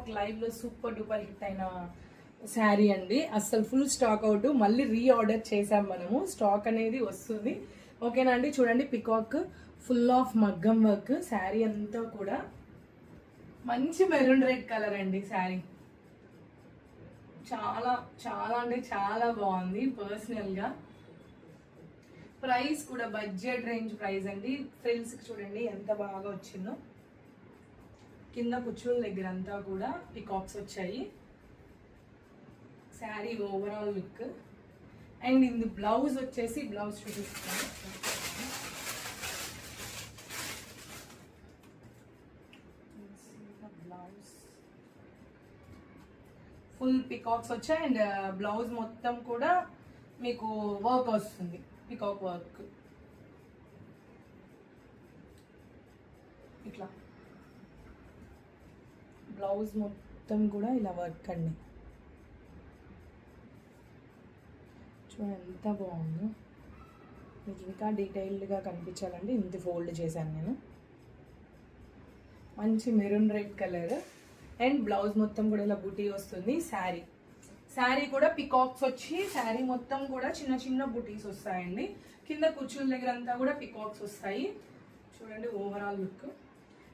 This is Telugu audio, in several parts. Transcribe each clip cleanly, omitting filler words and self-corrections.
పీకాక్ లైవ్లో సూపర్ డూపర్ హిట్ అయిన శారీ అండి. అస్సలు ఫుల్ స్టాక్ అవుట్, మళ్ళీ రీఆర్డర్ చేసాం మనము, స్టాక్ అనేది వస్తుంది. ఓకేనా అండి. చూడండి పీకాక్ ఫుల్ ఆఫ్ మగ్గం వర్క్, శారీ అంతా కూడా మంచి మెరూన్ రెడ్ కలర్ అండి. శారీ చాలా చాలా అంటే చాలా బాగుంది పర్సనల్గా. ప్రైస్ కూడా బడ్జెట్ రేంజ్ ప్రైస్ అండి. ఫ్రిల్స్ చూడండి ఎంత బాగా వచ్చిందో, కింద కుచ్చుల దగ్గర అంతా కూడా పికాక్స్ వచ్చాయి. Sari overall look. అండ్ ఇది బ్లౌజ్ వచ్చేసి, బ్లౌజ్ చూపిస్తాను. బ్లౌజ్ ఫుల్ పికాక్స్ వచ్చాయి అండ్ బ్లౌజ్ మొత్తం కూడా మీకు వర్క్ వస్తుంది, పికాక్ వర్క్ ఇట్లా. బ్లౌజ్ మొత్తం కూడా ఇలా వర్క్ అండి. చూడండి ఎంత బాగుందో. మీకు ఇంకా డీటెయిల్డ్గా కనిపించాలండి ఇంత ఫోల్డ్ చేశాను నేను. మంచి maroon red colour and blouse మొత్తం కూడా ఇలా బుటీ వస్తుంది. శారీ కూడా పికాక్స్ వచ్చి శారీ మొత్తం కూడా చిన్న చిన్న బుటీస్ వస్తాయండి. కింద కుచ్చుల దగ్గర అంతా కూడా పికాక్స్ వస్తాయి. చూడండి ఓవరాల్ లుక్.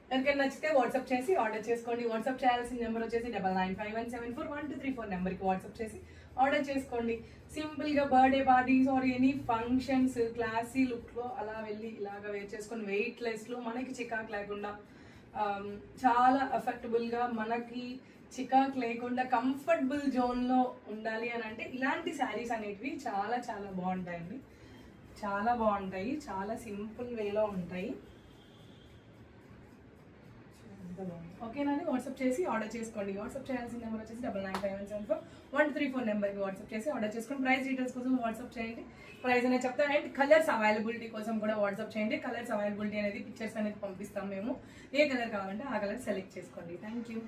ఎవరికైనా నచ్చితే వాట్సాప్ చేసి ఆర్డర్ చేసుకోండి. వాట్సాప్ చేయాల్సిన నెంబర్ వచ్చేసి 9951741234 నెంబర్కి వాట్సాప్ చేసి ఆర్డర్ చేసుకోండి. సింపుల్గా birthday parties or any functions classy లుక్లో అలా వెళ్ళి ఇలాగ వేర్ చేసుకొని వెయిట్లెస్లో మనకి చికాక్ లేకుండా చాలా అఫెక్టబుల్గా, మనకి చికాక్ లేకుండా కంఫర్టబుల్ జోన్లో ఉండాలి అని అంటే ఇలాంటి శారీస్ అనేటివి చాలా చాలా బాగుంటాయండి. చాలా బాగుంటాయి, చాలా సింపుల్ వేలో ఉంటాయి. ఓకేనండి. వాట్సాప్ చేసి ఆర్డర్ చేసుకోండి. వాట్సాప్ చేయాల్సిన నెంబర్ వచ్చేసి 9951741234 నెంబర్కి వాట్సాప్ చేసి ఆర్డర్ చేసుకోండి. ప్రైస్ డీటెయిల్స్ కోసం వాట్సాప్ చేయండి. ప్రైస్ అనేది చెప్తాను. అండ్ కలర్స్ అవైలబిలిటీ కోసం కూడా వాట్సాప్ చేయండి. కలర్స్ అవైలబిలిటీ అనేది పిక్చర్స్ అనేది పంపిస్తాం మేము. ఏ కలర్ కావాలంటే ఆ కలర్ సెలెక్ట్ చేసుకోండి. Thank you.